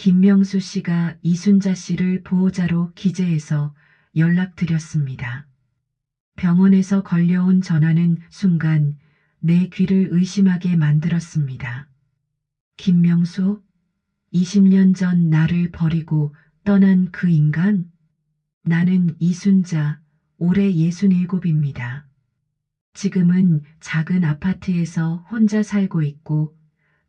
김명수 씨가 이순자 씨를 보호자로 기재해서 연락드렸습니다. 병원에서 걸려온 전화는 순간 내 귀를 의심하게 만들었습니다. 김명수? 20년 전 나를 버리고 떠난 그 인간? 나는 이순자, 올해 67입니다. 지금은 작은 아파트에서 혼자 살고 있고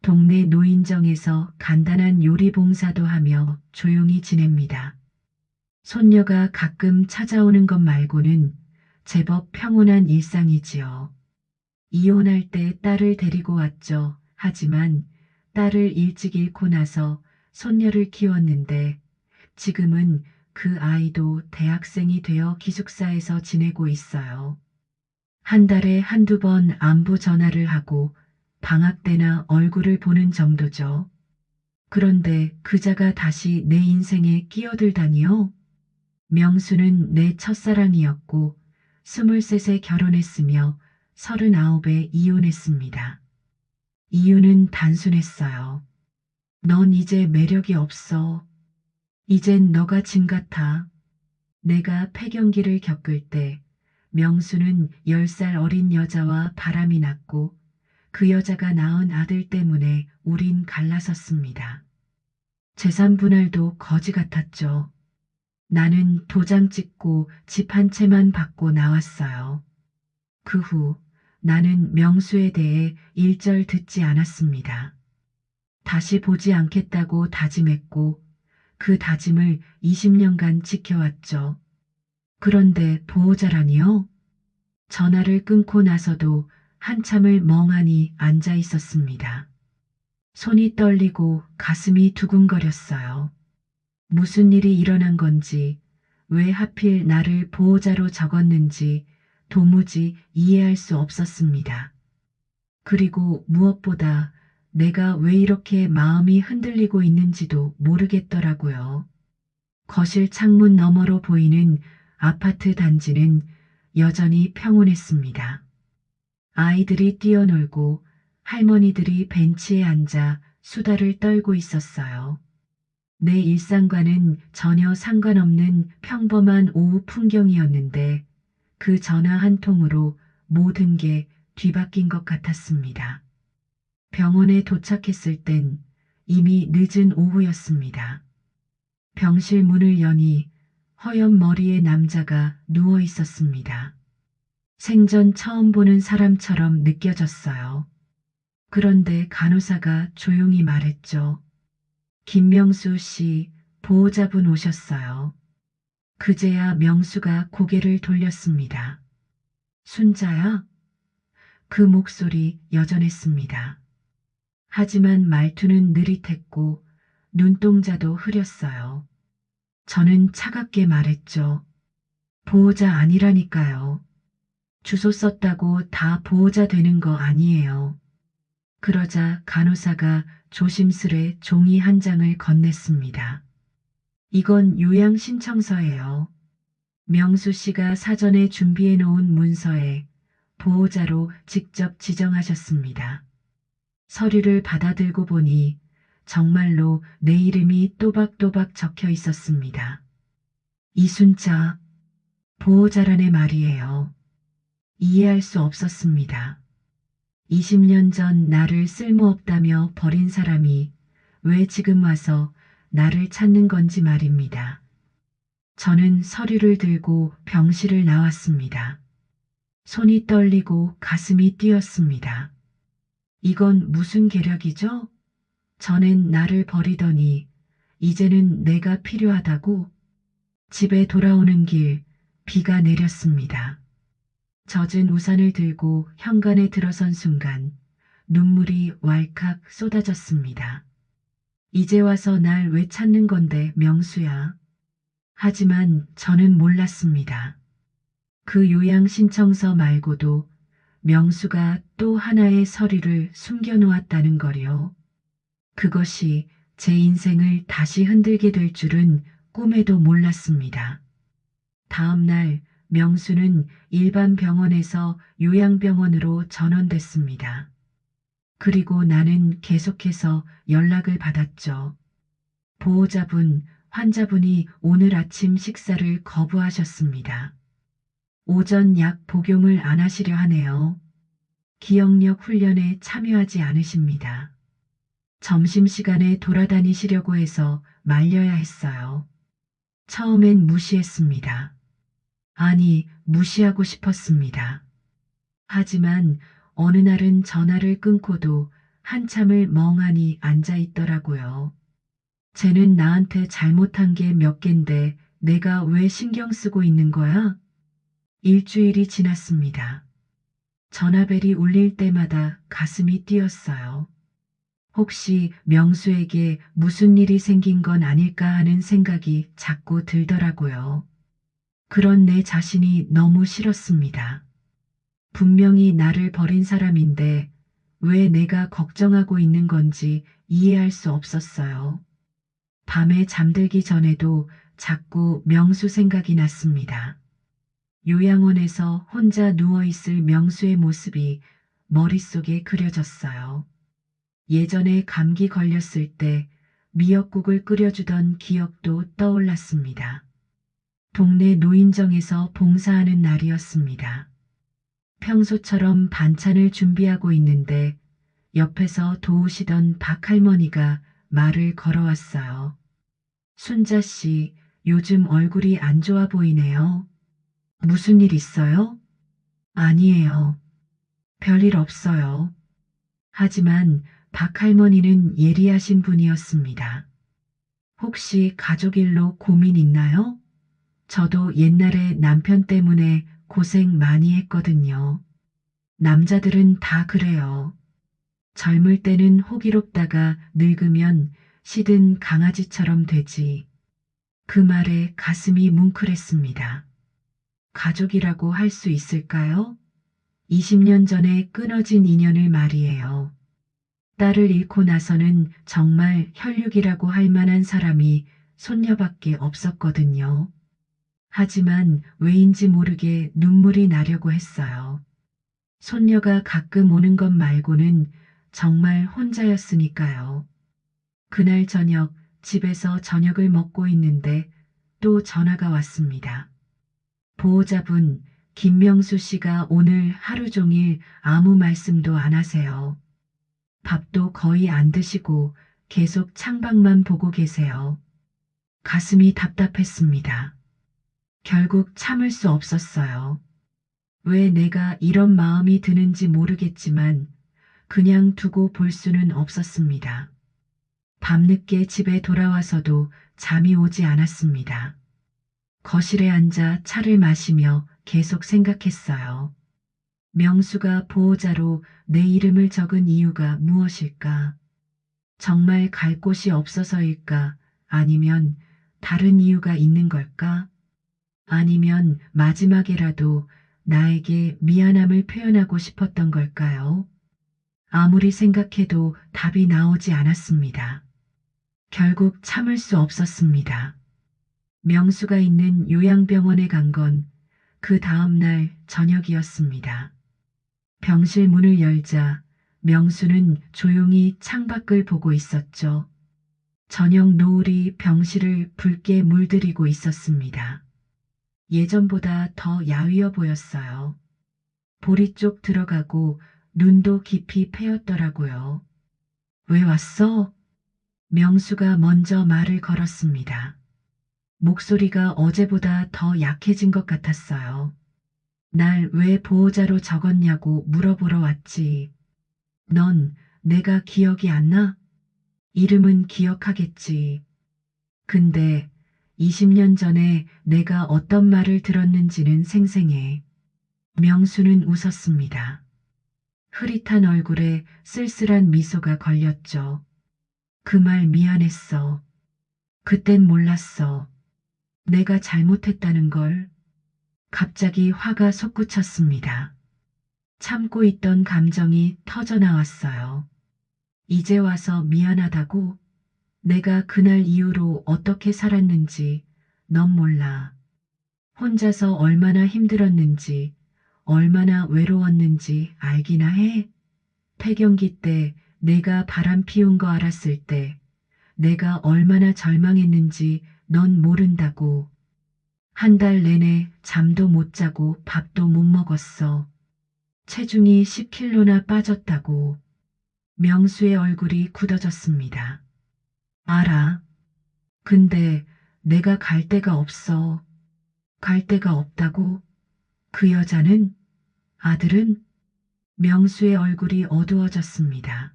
동네 노인정에서 간단한 요리 봉사도 하며 조용히 지냅니다. 손녀가 가끔 찾아오는 것 말고는 제법 평온한 일상이지요. 이혼할 때 딸을 데리고 왔죠. 하지만 딸을 일찍 잃고 나서 손녀를 키웠는데 지금은 그 아이도 대학생이 되어 기숙사에서 지내고 있어요. 한 달에 한두 번 안부 전화를 하고 방학 때나 얼굴을 보는 정도죠. 그런데 그자가 다시 내 인생에 끼어들다니요? 명수는 내 첫사랑이었고 23에 결혼했으며 39에 이혼했습니다. 이유는 단순했어요. 넌 이제 매력이 없어. 이젠 너가 짐 같아. 내가 폐경기를 겪을 때 명수는 10살 어린 여자와 바람이 났고 그 여자가 낳은 아들 때문에 우린 갈라섰습니다. 재산 분할도 거지 같았죠. 나는 도장 찍고 집 한 채만 받고 나왔어요. 그 후 나는 명수에 대해 일절 듣지 않았습니다. 다시 보지 않겠다고 다짐했고 그 다짐을 20년간 지켜왔죠. 그런데 보호자라니요? 전화를 끊고 나서도 한참을 멍하니 앉아 있었습니다. 손이 떨리고 가슴이 두근거렸어요. 무슨 일이 일어난 건지, 왜 하필 나를 보호자로 적었는지 도무지 이해할 수 없었습니다. 그리고 무엇보다 내가 왜 이렇게 마음이 흔들리고 있는지도 모르겠더라고요. 거실 창문 너머로 보이는 아파트 단지는 여전히 평온했습니다. 아이들이 뛰어놀고 할머니들이 벤치에 앉아 수다를 떨고 있었어요. 내 일상과는 전혀 상관없는 평범한 오후 풍경이었는데 그 전화 한 통으로 모든 게 뒤바뀐 것 같았습니다. 병원에 도착했을 땐 이미 늦은 오후였습니다. 병실 문을 여니 허연 머리의 남자가 누워 있었습니다. 생전 처음 보는 사람처럼 느껴졌어요. 그런데 간호사가 조용히 말했죠. 김명수 씨, 보호자분 오셨어요. 그제야 명수가 고개를 돌렸습니다. 순자야? 그 목소리 여전했습니다. 하지만 말투는 느릿했고 눈동자도 흐렸어요. 저는 차갑게 말했죠. 보호자 아니라니까요. 주소 썼다고 다 보호자 되는 거 아니에요. 그러자 간호사가 조심스레 종이 한 장을 건넸습니다. 이건 요양 신청서예요. 명수 씨가 사전에 준비해 놓은 문서에 보호자로 직접 지정하셨습니다. 서류를 받아들고 보니 정말로 내 이름이 또박또박 적혀 있었습니다. 이순자, 보호자라네 말이에요. 이해할 수 없었습니다. 20년 전 나를 쓸모없다며 버린 사람이 왜 지금 와서 나를 찾는 건지 말입니다. 저는 서류를 들고 병실을 나왔습니다. 손이 떨리고 가슴이 뛰었습니다. 이건 무슨 계략이죠? 전엔 나를 버리더니 이제는 내가 필요하다고? 집에 돌아오는 길 비가 내렸습니다. 젖은 우산을 들고 현관에 들어선 순간 눈물이 왈칵 쏟아졌습니다. 이제 와서 날 왜 찾는 건데 명수야. 하지만 저는 몰랐습니다. 그 요양 신청서 말고도 명수가 또 하나의 서류를 숨겨놓았다는 거요. 그것이 제 인생을 다시 흔들게 될 줄은 꿈에도 몰랐습니다. 다음 날 명수는 일반 병원에서 요양병원으로 전원됐습니다. 그리고 나는 계속해서 연락을 받았죠. 보호자분, 환자분이 오늘 아침 식사를 거부하셨습니다. 오전 약 복용을 안 하시려 하네요. 기억력 훈련에 참여하지 않으십니다. 점심시간에 돌아다니시려고 해서 말려야 했어요. 처음엔 무시했습니다. 아니, 무시하고 싶었습니다. 하지만 어느 날은 전화를 끊고도 한참을 멍하니 앉아 있더라고요. 쟤는 나한테 잘못한 게 몇 갠데 내가 왜 신경 쓰고 있는 거야? 일주일이 지났습니다. 전화벨이 울릴 때마다 가슴이 뛰었어요. 혹시 명수에게 무슨 일이 생긴 건 아닐까 하는 생각이 자꾸 들더라고요. 그런 내 자신이 너무 싫었습니다. 분명히 나를 버린 사람인데 왜 내가 걱정하고 있는 건지 이해할 수 없었어요. 밤에 잠들기 전에도 자꾸 명수 생각이 났습니다. 요양원에서 혼자 누워있을 명수의 모습이 머릿속에 그려졌어요. 예전에 감기 걸렸을 때 미역국을 끓여주던 기억도 떠올랐습니다. 동네 노인정에서 봉사하는 날이었습니다. 평소처럼 반찬을 준비하고 있는데 옆에서 도우시던 박할머니가 말을 걸어왔어요. 순자 씨, 요즘 얼굴이 안 좋아 보이네요. 무슨 일 있어요? 아니에요. 별일 없어요. 하지만 박할머니는 예리하신 분이었습니다. 혹시 가족 일로 고민 있나요? 저도 옛날에 남편 때문에 고생 많이 했거든요. 남자들은 다 그래요. 젊을 때는 호기롭다가 늙으면 시든 강아지처럼 되지. 그 말에 가슴이 뭉클했습니다. 가족이라고 할 수 있을까요? 20년 전에 끊어진 인연을 말이에요. 딸을 잃고 나서는 정말 혈육이라고 할 만한 사람이 손녀밖에 없었거든요. 하지만 왜인지 모르게 눈물이 나려고 했어요. 손녀가 가끔 오는 것 말고는 정말 혼자였으니까요. 그날 저녁 집에서 저녁을 먹고 있는데 또 전화가 왔습니다. 보호자분, 김명수 씨가 오늘 하루 종일 아무 말씀도 안 하세요. 밥도 거의 안 드시고 계속 창밖만 보고 계세요. 가슴이 답답했습니다. 결국 참을 수 없었어요. 왜 내가 이런 마음이 드는지 모르겠지만 그냥 두고 볼 수는 없었습니다. 밤늦게 집에 돌아와서도 잠이 오지 않았습니다. 거실에 앉아 차를 마시며 계속 생각했어요. 명수가 보호자로 내 이름을 적은 이유가 무엇일까? 정말 갈 곳이 없어서일까? 아니면 다른 이유가 있는 걸까? 아니면 마지막에라도 나에게 미안함을 표현하고 싶었던 걸까요? 아무리 생각해도 답이 나오지 않았습니다. 결국 참을 수 없었습니다. 명수가 있는 요양병원에 간 건 그 다음 날 저녁이었습니다. 병실 문을 열자 명수는 조용히 창밖을 보고 있었죠. 저녁 노을이 병실을 붉게 물들이고 있었습니다. 예전보다 더 야위어 보였어요. 볼이 쪽 들어가고 눈도 깊이 패였더라고요. 왜 왔어? 명수가 먼저 말을 걸었습니다. 목소리가 어제보다 더 약해진 것 같았어요. 날 왜 보호자로 적었냐고 물어보러 왔지. 넌 내가 기억이 안 나? 이름은 기억하겠지. 근데 20년 전에 내가 어떤 말을 들었는지는 생생해. 명수는 웃었습니다. 흐릿한 얼굴에 쓸쓸한 미소가 걸렸죠. 그 말 미안했어. 그땐 몰랐어. 내가 잘못했다는 걸. 갑자기 화가 솟구쳤습니다. 참고 있던 감정이 터져 나왔어요. 이제 와서 미안하다고? 내가 그날 이후로 어떻게 살았는지 넌 몰라. 혼자서 얼마나 힘들었는지, 얼마나 외로웠는지 알기나 해? 폐경기 때 내가 바람 피운 거 알았을 때 내가 얼마나 절망했는지 넌 모른다고. 한 달 내내 잠도 못 자고 밥도 못 먹었어. 체중이 10kg나 빠졌다고. 명수의 얼굴이 굳어졌습니다. 알아. 근데 내가 갈 데가 없어. 갈 데가 없다고? 그 여자는? 아들은? 명수의 얼굴이 어두워졌습니다.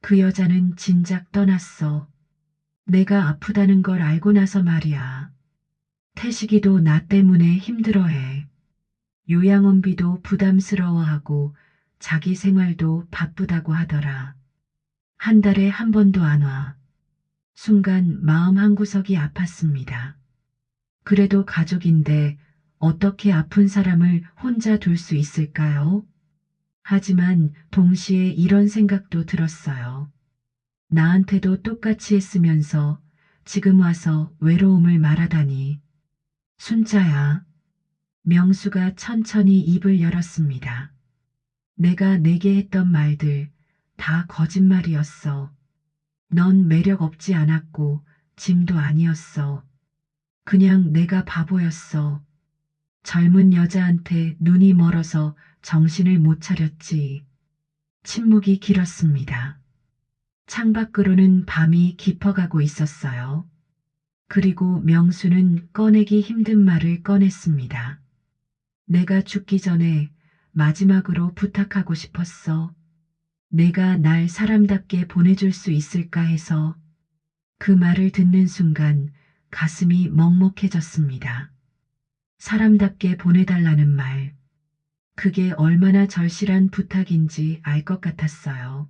그 여자는 진작 떠났어. 내가 아프다는 걸 알고 나서 말이야. 태식이도 나 때문에 힘들어해. 요양원비도 부담스러워하고 자기 생활도 바쁘다고 하더라. 한 달에 한 번도 안 와. 순간 마음 한구석이 아팠습니다. 그래도 가족인데 어떻게 아픈 사람을 혼자 둘 수 있을까요? 하지만 동시에 이런 생각도 들었어요. 나한테도 똑같이 했으면서 지금 와서 외로움을 말하다니. 순자야. 명수가 천천히 입을 열었습니다. 내가 내게 했던 말들 다 거짓말이었어. 넌 매력 없지 않았고 짐도 아니었어. 그냥 내가 바보였어. 젊은 여자한테 눈이 멀어서 정신을 못 차렸지. 침묵이 길었습니다. 창밖으로는 밤이 깊어가고 있었어요. 그리고 명수는 꺼내기 힘든 말을 꺼냈습니다. 내가 죽기 전에 마지막으로 부탁하고 싶었어. 내가 날 사람답게 보내줄 수 있을까 해서. 그 말을 듣는 순간 가슴이 먹먹해졌습니다. 사람답게 보내달라는 말. 그게 얼마나 절실한 부탁인지 알 것 같았어요.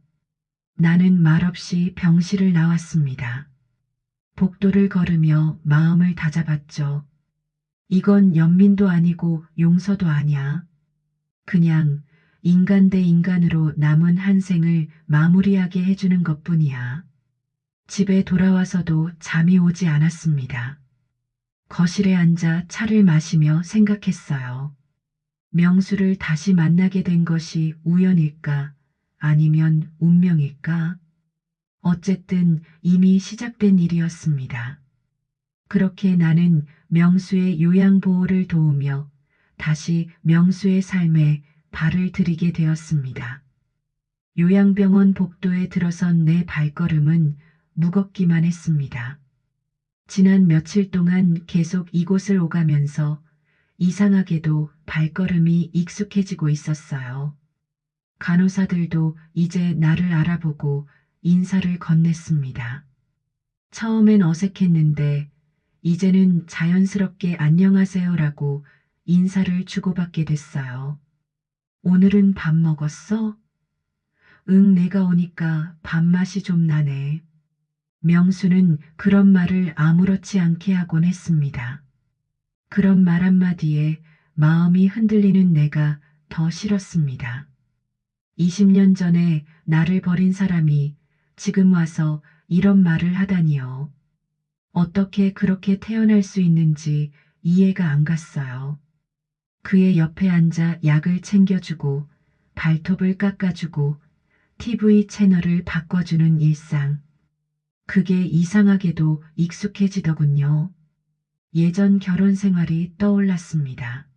나는 말없이 병실을 나왔습니다. 복도를 걸으며 마음을 다잡았죠. 이건 연민도 아니고 용서도 아니야. 그냥 인간 대 인간으로 남은 한 생을 마무리하게 해주는 것뿐이야. 집에 돌아와서도 잠이 오지 않았습니다. 거실에 앉아 차를 마시며 생각했어요. 명수를 다시 만나게 된 것이 우연일까? 아니면 운명일까? 어쨌든 이미 시작된 일이었습니다. 그렇게 나는 명수의 요양보호를 도우며 다시 명수의 삶에 발을 들이게 되었습니다. 요양병원 복도에 들어선 내 발걸음은 무겁기만 했습니다. 지난 며칠 동안 계속 이곳을 오가면서 이상하게도 발걸음이 익숙해지고 있었어요. 간호사들도 이제 나를 알아보고 인사를 건넸습니다. 처음엔 어색했는데 이제는 자연스럽게 안녕하세요라고 인사를 주고받게 됐어요. 오늘은 밥 먹었어? 응, 내가 오니까 밥맛이 좀 나네. 명수는 그런 말을 아무렇지 않게 하곤 했습니다. 그런 말 한마디에 마음이 흔들리는 내가 더 싫었습니다. 20년 전에 나를 버린 사람이 지금 와서 이런 말을 하다니요. 어떻게 그렇게 태어날 수 있는지 이해가 안 갔어요. 그의 옆에 앉아 약을 챙겨주고 발톱을 깎아주고 TV 채널을 바꿔주는 일상. 그게 이상하게도 익숙해지더군요. 예전 결혼 생활이 떠올랐습니다.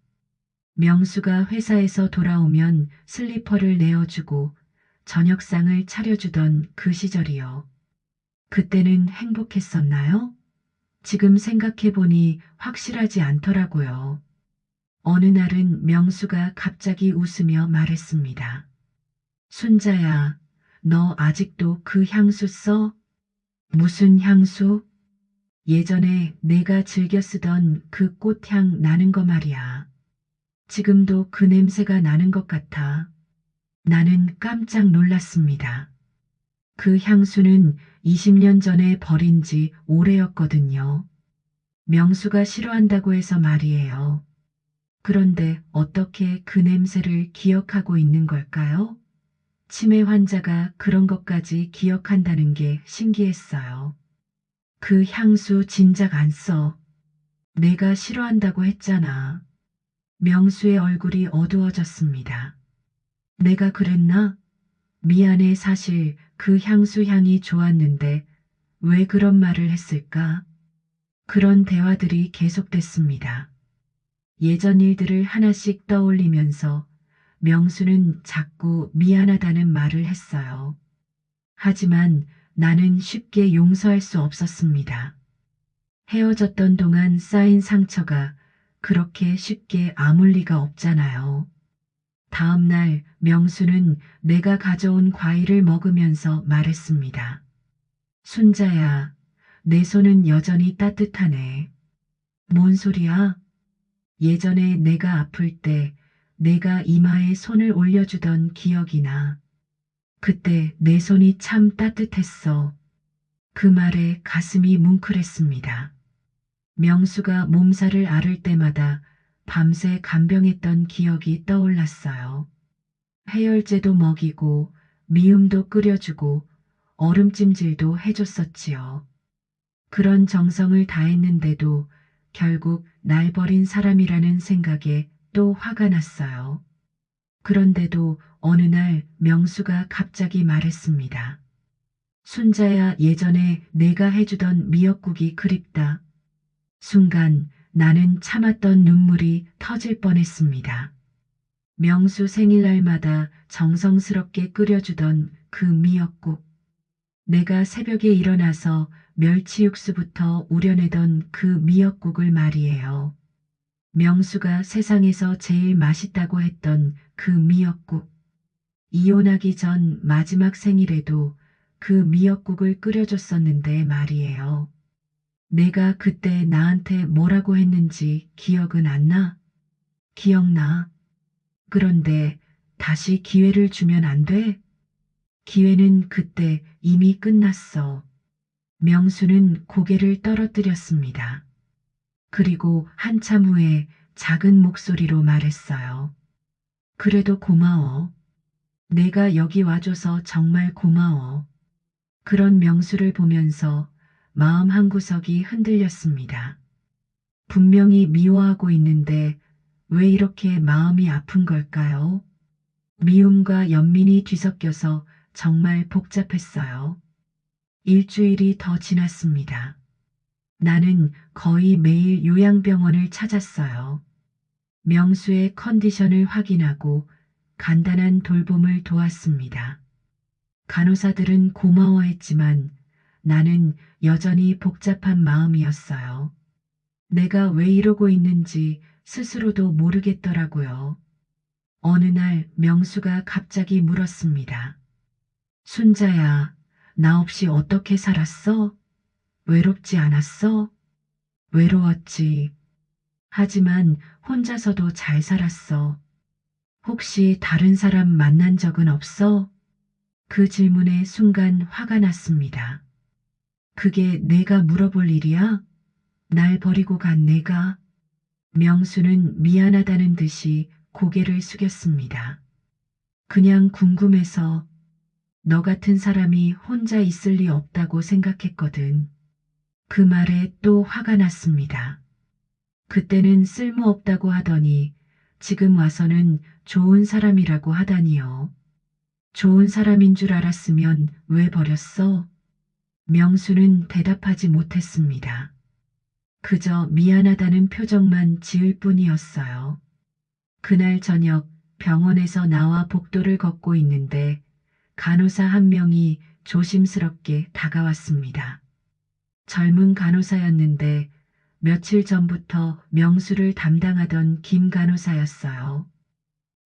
명수가 회사에서 돌아오면 슬리퍼를 내어주고 저녁상을 차려주던 그 시절이요. 그때는 행복했었나요? 지금 생각해보니 확실하지 않더라고요. 어느 날은 명수가 갑자기 웃으며 말했습니다. 순자야, 너 아직도 그 향수 써? 무슨 향수? 예전에 내가 즐겨 쓰던 그 꽃향 나는 거 말이야. 지금도 그 냄새가 나는 것 같아. 나는 깜짝 놀랐습니다. 그 향수는 20년 전에 버린 지 오래였거든요. 명수가 싫어한다고 해서 말이에요. 그런데 어떻게 그 냄새를 기억하고 있는 걸까요? 치매 환자가 그런 것까지 기억한다는 게 신기했어요. 그 향수 진작 안 써. 내가 싫어한다고 했잖아. 명수의 얼굴이 어두워졌습니다. 내가 그랬나? 미안해. 사실 그 향수 향이 좋았는데 왜 그런 말을 했을까? 그런 대화들이 계속됐습니다. 예전 일들을 하나씩 떠올리면서 명수는 자꾸 미안하다는 말을 했어요. 하지만 나는 쉽게 용서할 수 없었습니다. 헤어졌던 동안 쌓인 상처가 그렇게 쉽게 아물 리가 없잖아요. 다음 날 명수는 내가 가져온 과일을 먹으면서 말했습니다. 순자야, 내 손은 여전히 따뜻하네. 뭔 소리야? 예전에 내가 아플 때 내가 이마에 손을 올려주던 기억이 나. 그때 내 손이 참 따뜻했어. 그 말에 가슴이 뭉클했습니다. 명수가 몸살을 앓을 때마다 밤새 간병했던 기억이 떠올랐어요. 해열제도 먹이고 미음도 끓여주고 얼음찜질도 해줬었지요. 그런 정성을 다했는데도 결국 날 버린 사람이라는 생각에 또 화가 났어요. 그런데도 어느 날 명수가 갑자기 말했습니다. 순자야, 예전에 내가 해주던 미역국이 그립다. 순간 나는 참았던 눈물이 터질 뻔했습니다. 명수 생일날마다 정성스럽게 끓여주던 그 미역국. 내가 새벽에 일어나서 멸치 육수부터 우려내던 그 미역국을 말이에요. 명수가 세상에서 제일 맛있다고 했던 그 미역국. 이혼하기 전 마지막 생일에도 그 미역국을 끓여줬었는데 말이에요. 내가 그때 나한테 뭐라고 했는지 기억은 안 나? 기억나. 그런데 다시 기회를 주면 안 돼? 기회는 그때 이미 끝났어. 명수는 고개를 떨어뜨렸습니다. 그리고 한참 후에 작은 목소리로 말했어요. 그래도 고마워. 내가 여기 와줘서 정말 고마워. 그런 명수를 보면서 마음 한구석이 흔들렸습니다. 분명히 미워하고 있는데 왜 이렇게 마음이 아픈 걸까요? 미움과 연민이 뒤섞여서 정말 복잡했어요. 일주일이 더 지났습니다. 나는 거의 매일 요양병원을 찾았어요. 명수의 컨디션을 확인하고 간단한 돌봄을 도왔습니다. 간호사들은 고마워했지만 나는 여전히 복잡한 마음이었어요. 내가 왜 이러고 있는지 스스로도 모르겠더라고요. 어느 날 명수가 갑자기 물었습니다. 순자야, 나 없이 어떻게 살았어? 외롭지 않았어? 외로웠지. 하지만 혼자서도 잘 살았어. 혹시 다른 사람 만난 적은 없어? 그 질문에 순간 화가 났습니다. 그게 내가 물어볼 일이야? 날 버리고 간 내가? 명수는 미안하다는 듯이 고개를 숙였습니다. 그냥 궁금해서 너 같은 사람이 혼자 있을 리 없다고 생각했거든. 그 말에 또 화가 났습니다. 그때는 쓸모없다고 하더니 지금 와서는 좋은 사람이라고 하다니요. 좋은 사람인 줄 알았으면 왜 버렸어? 명수는 대답하지 못했습니다. 그저 미안하다는 표정만 지을 뿐이었어요. 그날 저녁 병원에서 나와 복도를 걷고 있는데 간호사 한 명이 조심스럽게 다가왔습니다. 젊은 간호사였는데 며칠 전부터 명수를 담당하던 김 간호사였어요.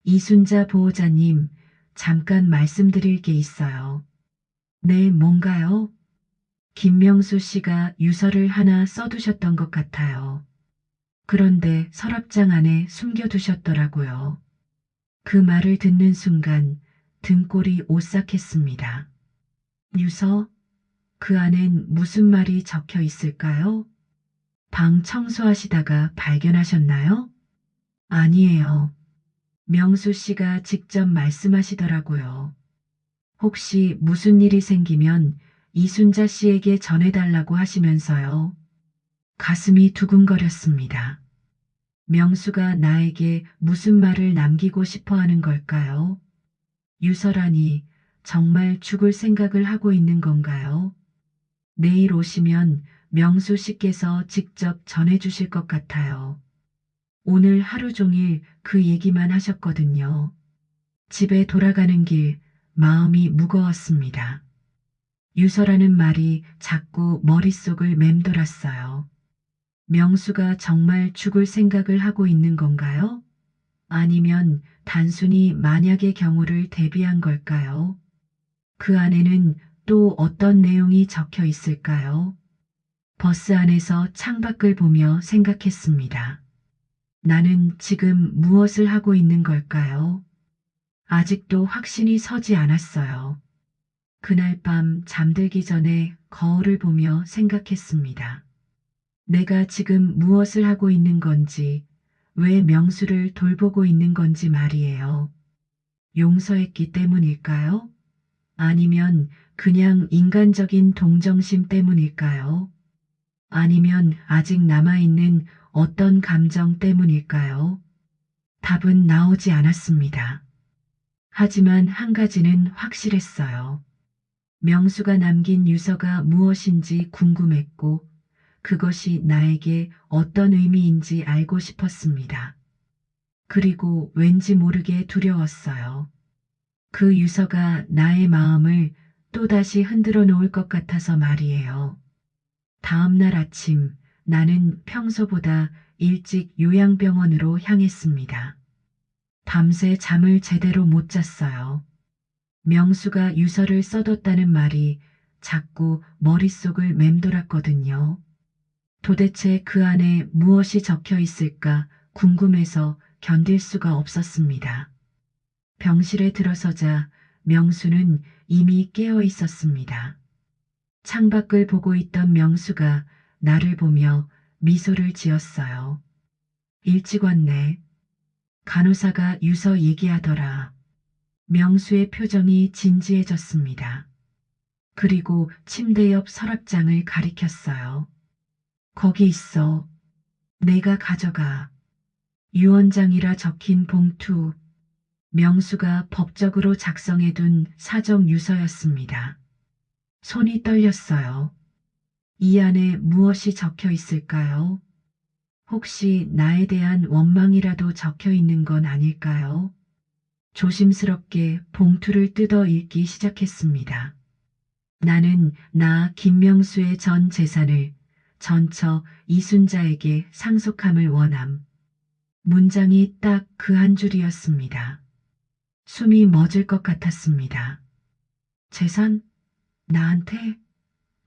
이순자 보호자님, 잠깐 말씀드릴 게 있어요. 네, 뭔가요? 김명수 씨가 유서를 하나 써두셨던 것 같아요. 그런데 서랍장 안에 숨겨두셨더라고요. 그 말을 듣는 순간 등골이 오싹했습니다. 유서? 그 안엔 무슨 말이 적혀 있을까요? 방 청소하시다가 발견하셨나요? 아니에요. 명수 씨가 직접 말씀하시더라고요. 혹시 무슨 일이 생기면 이순자 씨에게 전해달라고 하시면서요. 가슴이 두근거렸습니다. 명수가 나에게 무슨 말을 남기고 싶어 하는 걸까요? 유서라니 정말 죽을 생각을 하고 있는 건가요? 내일 오시면 명수 씨께서 직접 전해주실 것 같아요. 오늘 하루 종일 그 얘기만 하셨거든요. 집에 돌아가는 길 마음이 무거웠습니다. 유서라는 말이 자꾸 머릿속을 맴돌았어요. 명수가 정말 죽을 생각을 하고 있는 건가요? 아니면 단순히 만약의 경우를 대비한 걸까요? 그 안에는 또 어떤 내용이 적혀 있을까요? 버스 안에서 창밖을 보며 생각했습니다. 나는 지금 무엇을 하고 있는 걸까요? 아직도 확신이 서지 않았어요. 그날 밤 잠들기 전에 거울을 보며 생각했습니다. 내가 지금 무엇을 하고 있는 건지, 왜 명수를 돌보고 있는 건지 말이에요. 용서했기 때문일까요? 아니면 그냥 인간적인 동정심 때문일까요? 아니면 아직 남아있는 어떤 감정 때문일까요? 답은 나오지 않았습니다. 하지만 한 가지는 확실했어요. 명수가 남긴 유서가 무엇인지 궁금했고, 그것이 나에게 어떤 의미인지 알고 싶었습니다. 그리고 왠지 모르게 두려웠어요. 그 유서가 나의 마음을 또다시 흔들어 놓을 것 같아서 말이에요. 다음 날 아침 나는 평소보다 일찍 요양병원으로 향했습니다. 밤새 잠을 제대로 못 잤어요. 명수가 유서를 써뒀다는 말이 자꾸 머릿속을 맴돌았거든요. 도대체 그 안에 무엇이 적혀 있을까 궁금해서 견딜 수가 없었습니다. 병실에 들어서자 명수는 이미 깨어 있었습니다. 창밖을 보고 있던 명수가 나를 보며 미소를 지었어요. 일찍 왔네. 간호사가 유서 얘기하더라. 명수의 표정이 진지해졌습니다. 그리고 침대 옆 서랍장을 가리켰어요. 거기 있어. 내가 가져가. 유언장이라 적힌 봉투. 명수가 법적으로 작성해둔 사정 유서였습니다. 손이 떨렸어요. 이 안에 무엇이 적혀 있을까요? 혹시 나에 대한 원망이라도 적혀 있는 건 아닐까요? 조심스럽게 봉투를 뜯어 읽기 시작했습니다. 나는 나 김명수의 전 재산을 전처 이순자에게 상속함을 원함. 문장이 딱 그 한 줄이었습니다. 숨이 멎을 것 같았습니다. 재산? 나한테?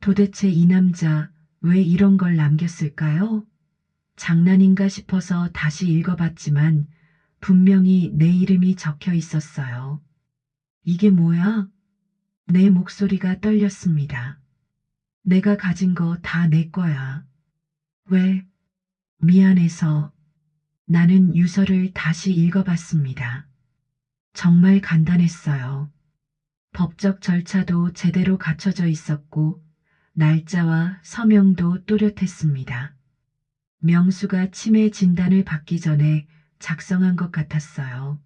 도대체 이 남자 왜 이런 걸 남겼을까요? 장난인가 싶어서 다시 읽어봤지만 분명히 내 이름이 적혀 있었어요. 이게 뭐야? 내 목소리가 떨렸습니다. 내가 가진 거 다 내 거야. 왜? 미안해서. 나는 유서를 다시 읽어봤습니다. 정말 간단했어요. 법적 절차도 제대로 갖춰져 있었고 날짜와 서명도 또렷했습니다. 명수가 치매 진단을 받기 전에 작성한 것 같았어요.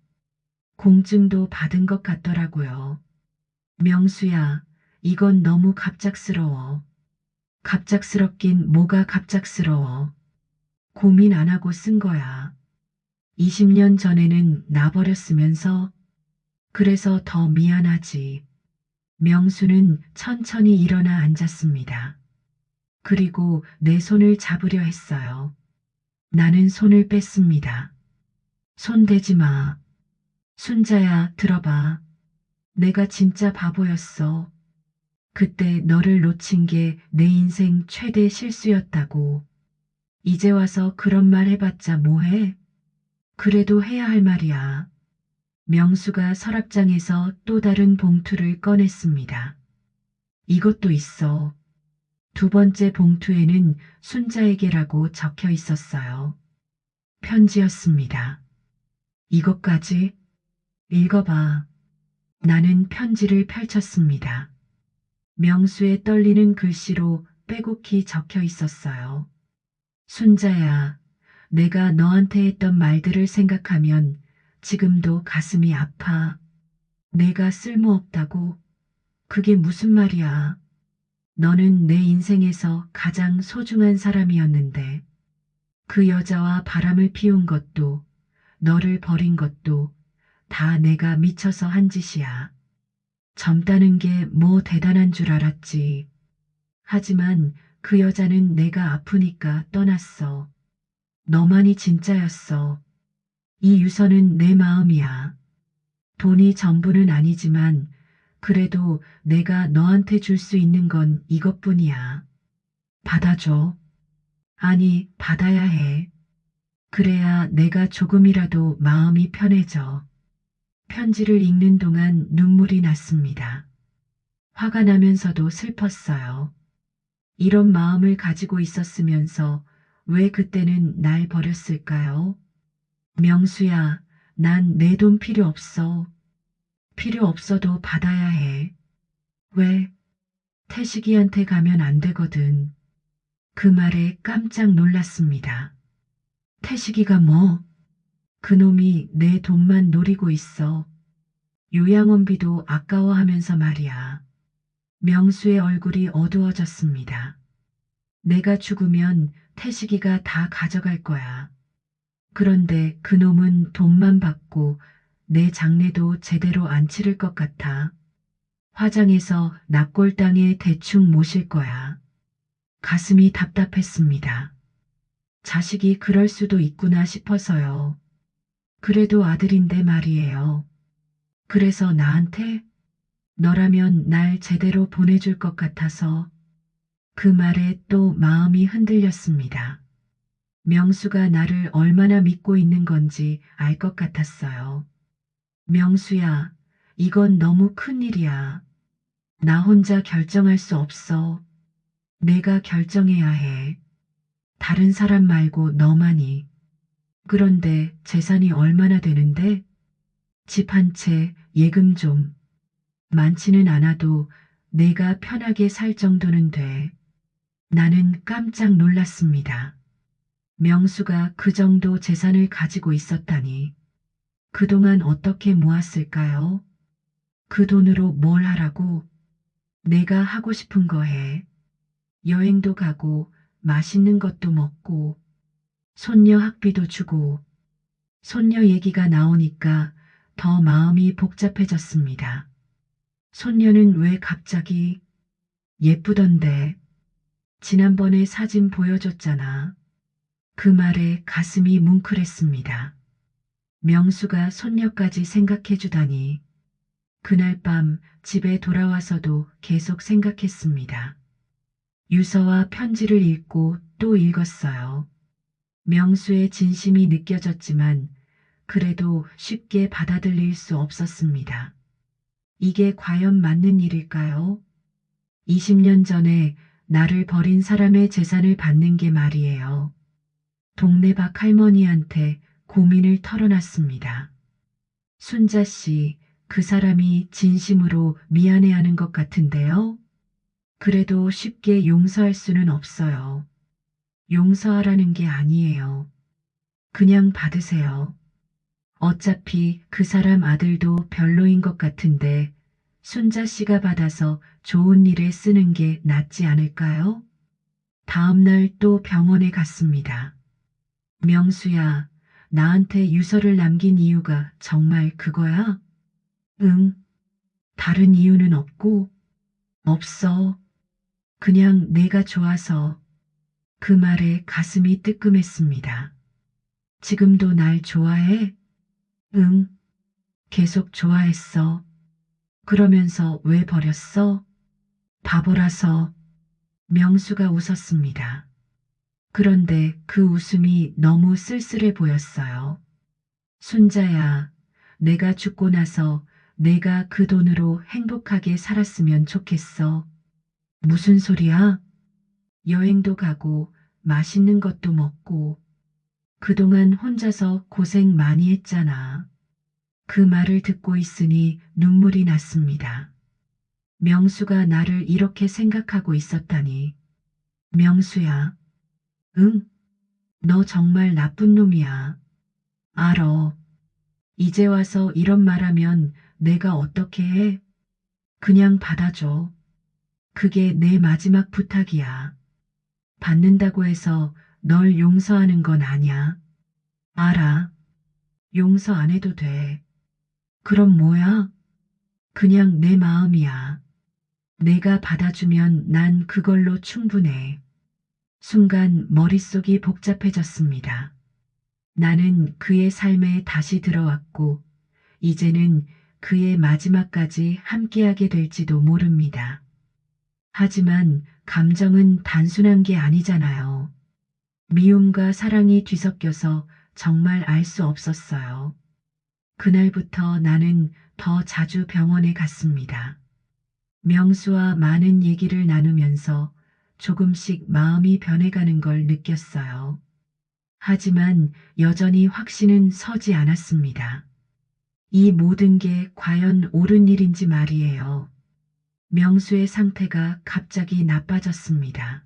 공증도 받은 것 같더라고요. 명수야, 이건 너무 갑작스러워. 갑작스럽긴 뭐가 갑작스러워. 고민 안 하고 쓴 거야. 20년 전에는 나버렸으면서 그래서 더 미안하지. 명수는 천천히 일어나 앉았습니다. 그리고 내 손을 잡으려 했어요. 나는 손을 뺐습니다. 손 대지 마. 순자야, 들어봐. 내가 진짜 바보였어. 그때 너를 놓친 게 내 인생 최대 실수였다고. 이제 와서 그런 말 해봤자 뭐해? 그래도 해야 할 말이야. 명수가 서랍장에서 또 다른 봉투를 꺼냈습니다. 이것도 있어. 두 번째 봉투에는 순자에게라고 적혀 있었어요. 편지였습니다. 이것까지? 읽어봐. 나는 편지를 펼쳤습니다. 명수의 떨리는 글씨로 빼곡히 적혀 있었어요. 순자야, 내가 너한테 했던 말들을 생각하면 지금도 가슴이 아파. 내가 쓸모없다고? 그게 무슨 말이야? 너는 내 인생에서 가장 소중한 사람이었는데 그 여자와 바람을 피운 것도 너를 버린 것도 다 내가 미쳐서 한 짓이야. 젊다는 게 뭐 대단한 줄 알았지. 하지만 그 여자는 내가 아프니까 떠났어. 너만이 진짜였어. 이 유서는 내 마음이야. 돈이 전부는 아니지만 그래도 내가 너한테 줄 수 있는 건 이것뿐이야. 받아줘. 아니, 받아야 해. 그래야 내가 조금이라도 마음이 편해져. 편지를 읽는 동안 눈물이 났습니다. 화가 나면서도 슬펐어요. 이런 마음을 가지고 있었으면서 왜 그때는 날 버렸을까요? 명수야, 난 내 돈 필요 없어. 필요 없어도 받아야 해. 왜? 태식이한테 가면 안 되거든. 그 말에 깜짝 놀랐습니다. 태식이가 뭐? 그놈이 내 돈만 노리고 있어. 요양원비도 아까워하면서 말이야. 명수의 얼굴이 어두워졌습니다. 내가 죽으면 태식이가 다 가져갈 거야. 그런데 그놈은 돈만 받고 내 장례도 제대로 안 치를 것 같아. 화장해서 납골당에 대충 모실 거야. 가슴이 답답했습니다. 자식이 그럴 수도 있구나 싶어서요. 그래도 아들인데 말이에요. 그래서 나한테 너라면 날 제대로 보내줄 것 같아서 그 말에 또 마음이 흔들렸습니다. 명수가 나를 얼마나 믿고 있는 건지 알 것 같았어요. 명수야, 이건 너무 큰일이야. 나 혼자 결정할 수 없어. 내가 결정해야 해. 다른 사람 말고 너만이. 그런데 재산이 얼마나 되는데? 집 한 채, 예금 좀. 많지는 않아도 내가 편하게 살 정도는 돼. 나는 깜짝 놀랐습니다. 명수가 그 정도 재산을 가지고 있었다니. 그동안 어떻게 모았을까요? 그 돈으로 뭘 하라고? 내가 하고 싶은 거 해. 여행도 가고, 맛있는 것도 먹고, 손녀 학비도 주고, 손녀 얘기가 나오니까 더 마음이 복잡해졌습니다. 손녀는 왜 갑자기 예쁘던데 지난번에 사진 보여줬잖아. 그 말에 가슴이 뭉클했습니다. 명수가 손녀까지 생각해주다니. 그날 밤 집에 돌아와서도 계속 생각했습니다. 유서와 편지를 읽고 또 읽었어요. 명수의 진심이 느껴졌지만 그래도 쉽게 받아들일 수 없었습니다. 이게 과연 맞는 일일까요? 20년 전에 나를 버린 사람의 재산을 받는 게 말이에요. 동네박 할머니한테 고민을 털어놨습니다. 순자 씨, 그 사람이 진심으로 미안해하는 것 같은데요? 그래도 쉽게 용서할 수는 없어요. 용서하라는 게 아니에요. 그냥 받으세요. 어차피 그 사람 아들도 별로인 것 같은데 순자 씨가 받아서 좋은 일에 쓰는 게 낫지 않을까요? 다음 날 또 병원에 갔습니다. 명수야, 나한테 유서를 남긴 이유가 정말 그거야? 응, 다른 이유는 없고, 없어. 그냥 내가 좋아서. 그 말에 가슴이 뜨끔했습니다. 지금도 날 좋아해? 응, 계속 좋아했어. 그러면서 왜 버렸어? 바보라서. 명수가 웃었습니다. 그런데 그 웃음이 너무 쓸쓸해 보였어요. 순자야, 내가 죽고 나서 내가 그 돈으로 행복하게 살았으면 좋겠어. 무슨 소리야? 여행도 가고 맛있는 것도 먹고 그동안 혼자서 고생 많이 했잖아. 그 말을 듣고 있으니 눈물이 났습니다. 명수가 나를 이렇게 생각하고 있었다니. 명수야, 응, 너 정말 나쁜 놈이야. 알어. 이제 와서 이런 말하면 내가 어떻게 해? 그냥 받아줘. 그게 내 마지막 부탁이야. 받는다고 해서 널 용서하는 건 아냐. 알아. 용서 안 해도 돼. 그럼 뭐야? 그냥 내 마음이야. 내가 받아주면 난 그걸로 충분해. 순간 머릿속이 복잡해졌습니다. 나는 그의 삶에 다시 들어왔고, 이제는 그의 마지막까지 함께하게 될지도 모릅니다. 하지만 감정은 단순한 게 아니잖아요. 미움과 사랑이 뒤섞여서 정말 알 수 없었어요. 그날부터 나는 더 자주 병원에 갔습니다. 명수와 많은 얘기를 나누면서 조금씩 마음이 변해가는 걸 느꼈어요. 하지만 여전히 확신은 서지 않았습니다. 이 모든 게 과연 옳은 일인지 말이에요. 명수의 상태가 갑자기 나빠졌습니다.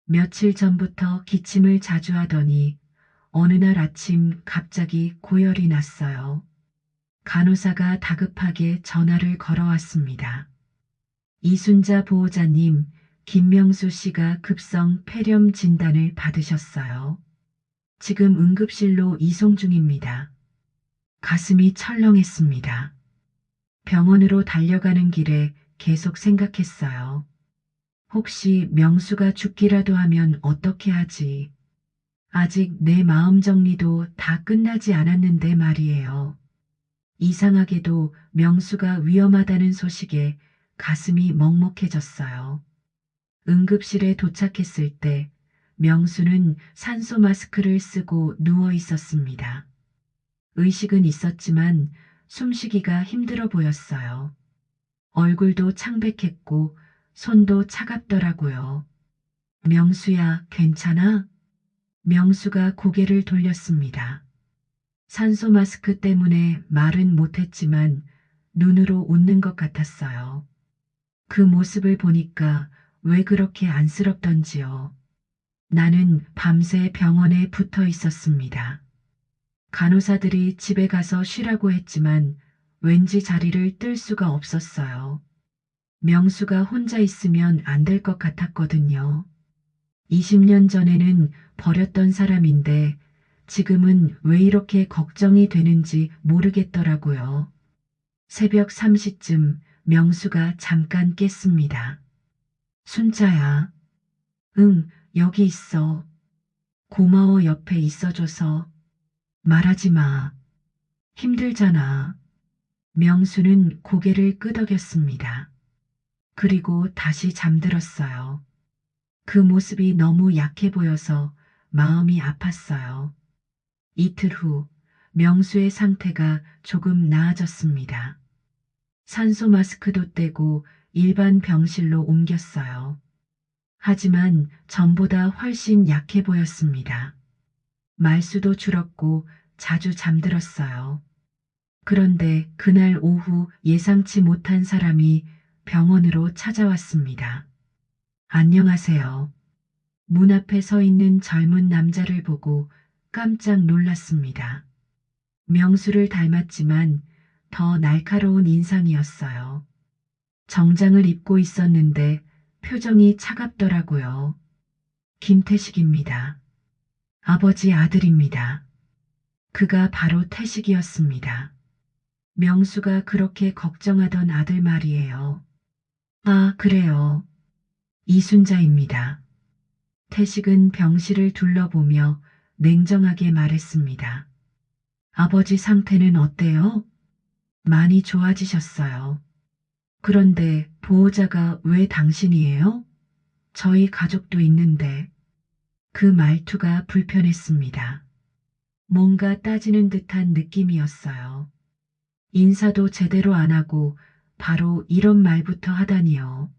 며칠 전부터 기침을 자주 하더니 어느 날 아침 갑자기 고열이 났어요. 간호사가 다급하게 전화를 걸어왔습니다. 이순자 보호자님, 김명수 씨가 급성 폐렴 진단을 받으셨어요. 지금 응급실로 이송 중입니다. 가슴이 철렁했습니다. 병원으로 달려가는 길에 계속 생각했어요. 혹시 명수가 죽기라도 하면 어떻게 하지? 아직 내 마음 정리도 다 끝나지 않았는데 말이에요. 이상하게도 명수가 위험하다는 소식에 가슴이 먹먹해졌어요. 응급실에 도착했을 때 명수는 산소 마스크를 쓰고 누워 있었습니다. 의식은 있었지만 숨쉬기가 힘들어 보였어요. 얼굴도 창백했고 손도 차갑더라고요. 명수야, 괜찮아? 명수가 고개를 돌렸습니다. 산소 마스크 때문에 말은 못했지만 눈으로 웃는 것 같았어요. 그 모습을 보니까 왜 그렇게 안쓰럽던지요. 나는 밤새 병원에 붙어 있었습니다. 간호사들이 집에 가서 쉬라고 했지만 왠지 자리를 뜰 수가 없었어요. 명수가 혼자 있으면 안 될 것 같았거든요. 20년 전에는 버렸던 사람인데 지금은 왜 이렇게 걱정이 되는지 모르겠더라고요. 새벽 3시쯤 명수가 잠깐 깼습니다. 순자야. 응, 여기 있어. 고마워 옆에 있어줘서. 말하지 마. 힘들잖아. 명수는 고개를 끄덕였습니다. 그리고 다시 잠들었어요. 그 모습이 너무 약해 보여서 마음이 아팠어요. 이틀 후 명수의 상태가 조금 나아졌습니다. 산소 마스크도 떼고 일반 병실로 옮겼어요. 하지만 전보다 훨씬 약해 보였습니다. 말수도 줄었고 자주 잠들었어요. 그런데 그날 오후 예상치 못한 사람이 병원으로 찾아왔습니다. 안녕하세요. 문 앞에 서 있는 젊은 남자를 보고 깜짝 놀랐습니다. 명수를 닮았지만 더 날카로운 인상이었어요. 정장을 입고 있었는데 표정이 차갑더라고요. 김태식입니다. 아버지 아들입니다. 그가 바로 태식이었습니다. 명수가 그렇게 걱정하던 아들 말이에요. 아, 그래요. 이순자입니다. 태식은 병실을 둘러보며 냉정하게 말했습니다. 아버지 상태는 어때요? 많이 좋아지셨어요. 그런데 보호자가 왜 당신이에요? 저희 가족도 있는데. 그 말투가 불편했습니다. 뭔가 따지는 듯한 느낌이었어요. 인사도 제대로 안 하고 바로 이런 말부터 하다니요.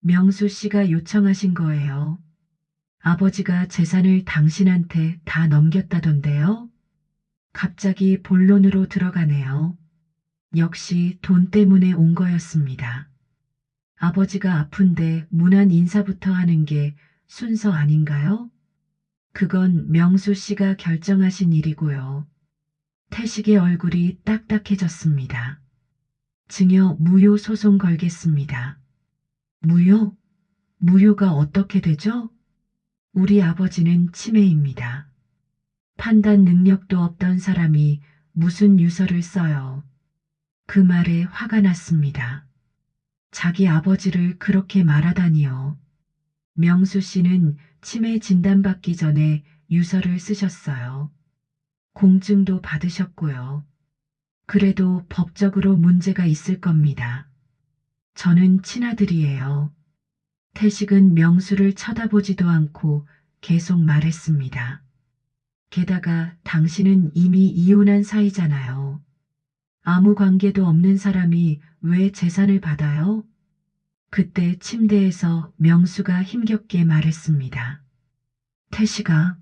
명수 씨가 요청하신 거예요. 아버지가 재산을 당신한테 다 넘겼다던데요? 갑자기 본론으로 들어가네요. 역시 돈 때문에 온 거였습니다. 아버지가 아픈데 무난 인사부터 하는 게 순서 아닌가요? 그건 명수 씨가 결정하신 일이고요. 태식의 얼굴이 딱딱해졌습니다. 증여 무효 소송 걸겠습니다. 무효? 무효가 어떻게 되죠? 우리 아버지는 치매입니다. 판단 능력도 없던 사람이 무슨 유서를 써요. 그 말에 화가 났습니다. 자기 아버지를 그렇게 말하다니요. 명수 씨는 치매 진단받기 전에 유서를 쓰셨어요. 공증도 받으셨고요. 그래도 법적으로 문제가 있을 겁니다. 저는 친아들이에요. 태식은 명수를 쳐다보지도 않고 계속 말했습니다. 게다가 당신은 이미 이혼한 사이잖아요. 아무 관계도 없는 사람이 왜 재산을 받아요? 그때 침대에서 명수가 힘겹게 말했습니다. 태식아,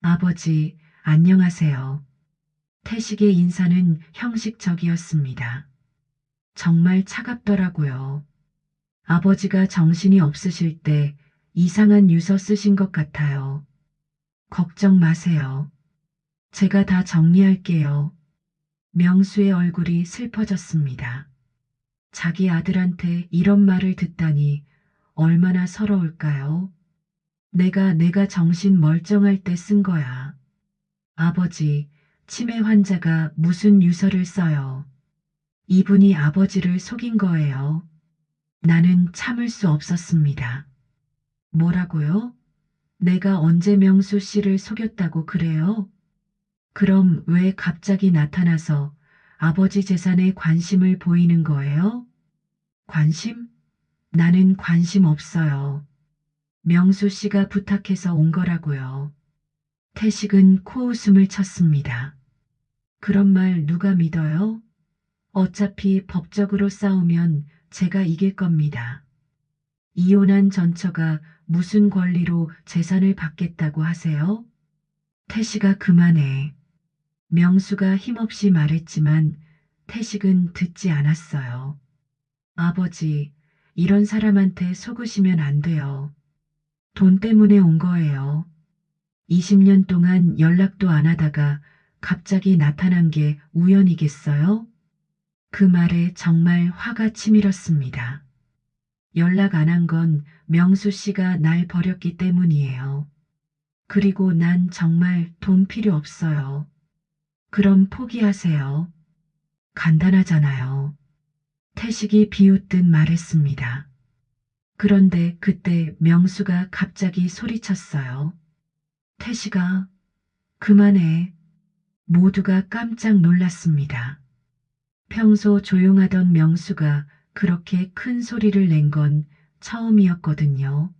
아버지, 안녕하세요. 태식의 인사는 형식적이었습니다. 정말 차갑더라고요. 아버지가 정신이 없으실 때 이상한 유서 쓰신 것 같아요. 걱정 마세요. 제가 다 정리할게요. 명수의 얼굴이 슬퍼졌습니다. 자기 아들한테 이런 말을 듣다니 얼마나 서러울까요? 내가 정신 멀쩡할 때 쓴 거야. 아버지, 치매 환자가 무슨 유서를 써요. 이분이 아버지를 속인 거예요. 나는 참을 수 없었습니다. 뭐라고요? 내가 언제 명수 씨를 속였다고 그래요? 그럼 왜 갑자기 나타나서 아버지 재산에 관심을 보이는 거예요? 관심? 나는 관심 없어요. 명수 씨가 부탁해서 온 거라고요. 태식은 코웃음을 쳤습니다. 그런 말 누가 믿어요? 어차피 법적으로 싸우면 제가 이길 겁니다. 이혼한 전처가 무슨 권리로 재산을 받겠다고 하세요? 태식아 그만해. 명수가 힘없이 말했지만 태식은 듣지 않았어요. 아버지, 이런 사람한테 속으시면 안 돼요. 돈 때문에 온 거예요. 20년 동안 연락도 안 하다가 갑자기 나타난 게 우연이겠어요? 그 말에 정말 화가 치밀었습니다. 연락 안 한 건 명수 씨가 날 버렸기 때문이에요. 그리고 난 정말 돈 필요 없어요. 그럼 포기하세요. 간단하잖아요. 태식이 비웃듯 말했습니다. 그런데 그때 명수가 갑자기 소리쳤어요. 태식아, 그만해. 모두가 깜짝 놀랐습니다. 평소 조용하던 명수가 그렇게 큰 소리를 낸 건 처음이었거든요.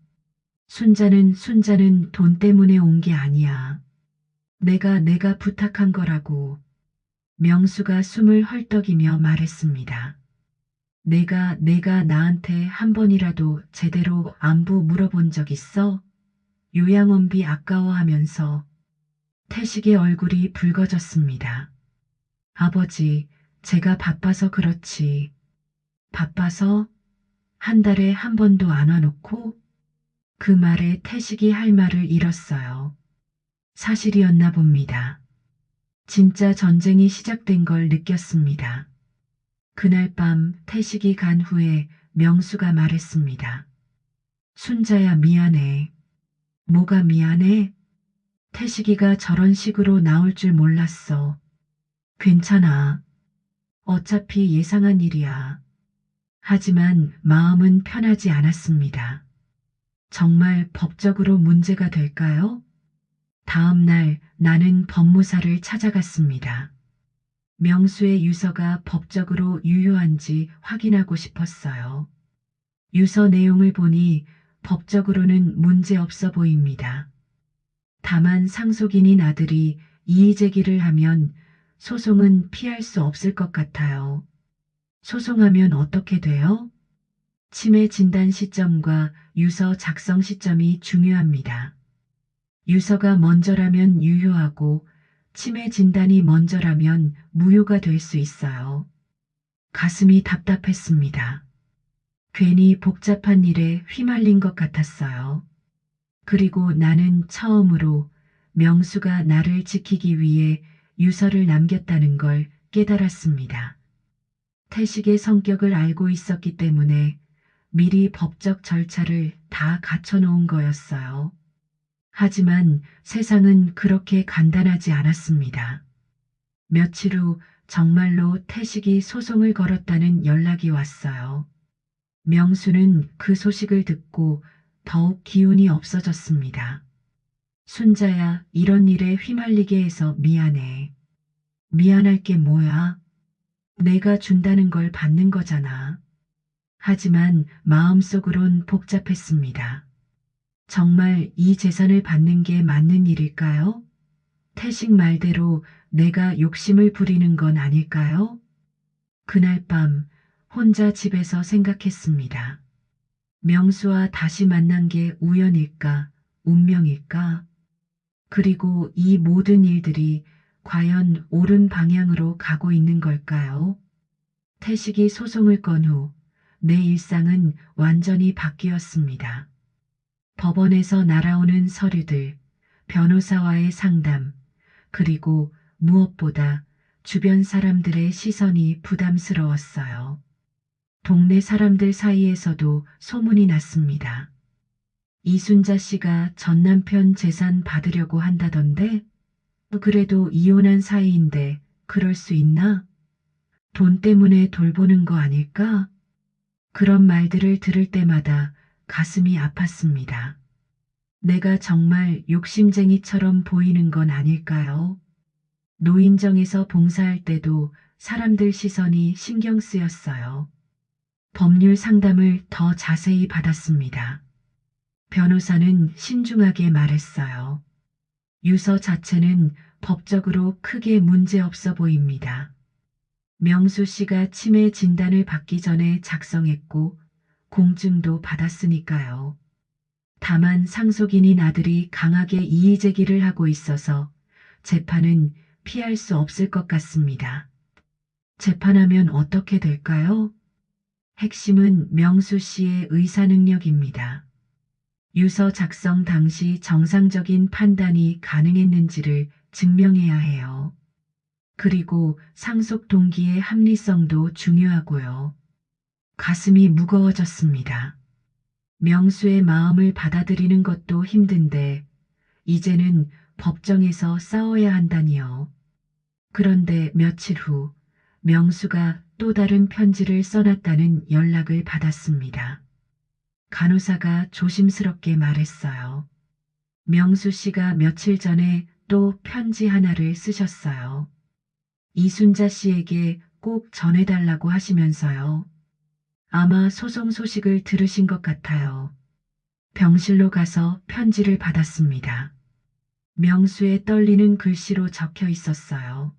순자는 돈 때문에 온 게 아니야. 내가 부탁한 거라고. 명수가 숨을 헐떡이며 말했습니다. 내가 나한테 한 번이라도 제대로 안부 물어본 적 있어? 요양원비 아까워하면서 태식의 얼굴이 붉어졌습니다. 아버지, 제가 바빠서 그렇지. 바빠서 한 달에 한 번도 안 와놓고 그 말에 태식이 할 말을 잃었어요. 사실이었나 봅니다. 진짜 전쟁이 시작된 걸 느꼈습니다. 그날 밤 태식이 간 후에 명수가 말했습니다. 순자야 미안해. 뭐가 미안해? 태식이가 저런 식으로 나올 줄 몰랐어. 괜찮아. 어차피 예상한 일이야. 하지만 마음은 편하지 않았습니다. 정말 법적으로 문제가 될까요? 다음 날 나는 법무사를 찾아갔습니다. 명수의 유서가 법적으로 유효한지 확인하고 싶었어요. 유서 내용을 보니 법적으로는 문제 없어 보입니다. 다만 상속인인 아들이 이의제기를 하면 소송은 피할 수 없을 것 같아요. 소송하면 어떻게 돼요? 치매 진단 시점과 유서 작성 시점이 중요합니다. 유서가 먼저라면 유효하고 치매 진단이 먼저라면 무효가 될 수 있어요. 가슴이 답답했습니다. 괜히 복잡한 일에 휘말린 것 같았어요. 그리고 나는 처음으로 명수가 나를 지키기 위해 유서를 남겼다는 걸 깨달았습니다. 태식의 성격을 알고 있었기 때문에 미리 법적 절차를 다 갖춰놓은 거였어요. 하지만 세상은 그렇게 간단하지 않았습니다. 며칠 후 정말로 태식이 소송을 걸었다는 연락이 왔어요. 명수는 그 소식을 듣고 더욱 기운이 없어졌습니다. 순자야, 이런 일에 휘말리게 해서 미안해. 미안할 게 뭐야? 내가 준다는 걸 받는 거잖아. 하지만 마음속으론 복잡했습니다. 정말 이 재산을 받는 게 맞는 일일까요? 태식 말대로 내가 욕심을 부리는 건 아닐까요? 그날 밤 혼자 집에서 생각했습니다. 명수와 다시 만난 게 우연일까, 운명일까? 그리고 이 모든 일들이 과연 옳은 방향으로 가고 있는 걸까요? 태식이 소송을 건 후 내 일상은 완전히 바뀌었습니다. 법원에서 날아오는 서류들, 변호사와의 상담, 그리고 무엇보다 주변 사람들의 시선이 부담스러웠어요. 동네 사람들 사이에서도 소문이 났습니다. 이순자 씨가 전 남편 재산 받으려고 한다던데? 그래도 이혼한 사이인데 그럴 수 있나? 돈 때문에 돌보는 거 아닐까? 그런 말들을 들을 때마다 가슴이 아팠습니다. 내가 정말 욕심쟁이처럼 보이는 건 아닐까요? 노인정에서 봉사할 때도 사람들 시선이 신경 쓰였어요. 법률 상담을 더 자세히 받았습니다. 변호사는 신중하게 말했어요. 유서 자체는 법적으로 크게 문제 없어 보입니다. 명수 씨가 치매 진단을 받기 전에 작성했고 공증도 받았으니까요. 다만 상속인인 아들이 강하게 이의 제기를 하고 있어서 재판은 피할 수 없을 것 같습니다. 재판하면 어떻게 될까요? 핵심은 명수 씨의 의사 능력입니다. 유서 작성 당시 정상적인 판단이 가능했는지를 증명해야 해요. 그리고 상속 동기의 합리성도 중요하고요. 가슴이 무거워졌습니다. 명수의 마음을 받아들이는 것도 힘든데 이제는 법정에서 싸워야 한다니요. 그런데 며칠 후 명수가 또 다른 편지를 써놨다는 연락을 받았습니다. 간호사가 조심스럽게 말했어요. 명수 씨가 며칠 전에 또 편지 하나를 쓰셨어요. 이순자 씨에게 꼭 전해달라고 하시면서요. 아마 소송 소식을 들으신 것 같아요. 병실로 가서 편지를 받았습니다. 명수의 떨리는 글씨로 적혀 있었어요.